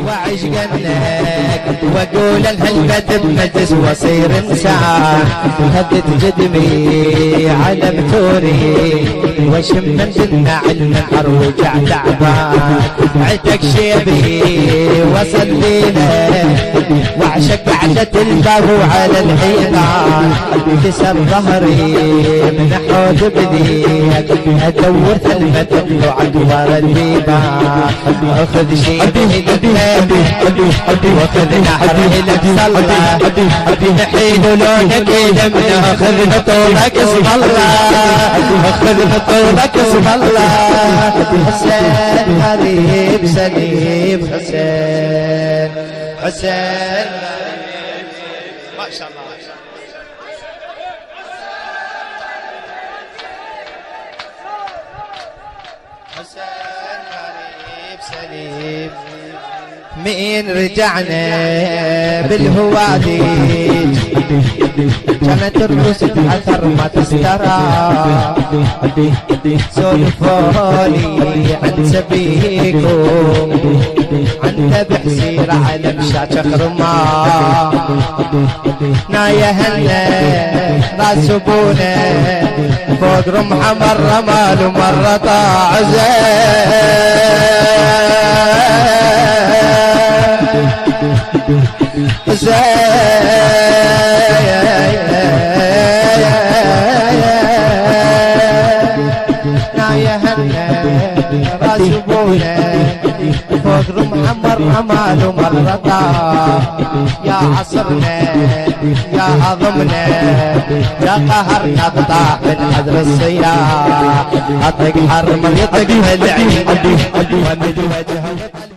وعيش قنك واقول هالبد بمجلس واصير انسان هدت قدمي على بتوري واشم من النعل النحر وجع تعبان عتك شيبي وصل لينا وعشق قعدة الباب وعلى الحيطان كسر ظهري من حوض بديك ادور ثلمة وعدوار البيبان اخذ شيء واخذ نحره لك صلى نحيل لونك دمنا اخذ طولك اسم الله اخذ طولك اسم الله حسين غريب سليم حسين حسين ما شاء الله حسين غريب سليم مين رجعنا بالهوادي كانت الروس تأثر ما تسترى سولفولي عن سبيكم عن تبع سيرة على مشاة خرما نايا هلا راسبونا فوق رمحة مرة مال ومرة طاع نايا هلا راسبونا فوق رمحة مرة مال ومرة طاع يا عصرنا يا عظمنا يا قهرنا بطاح من حذر الصياح اطق حرم يطق العين ومد وجهه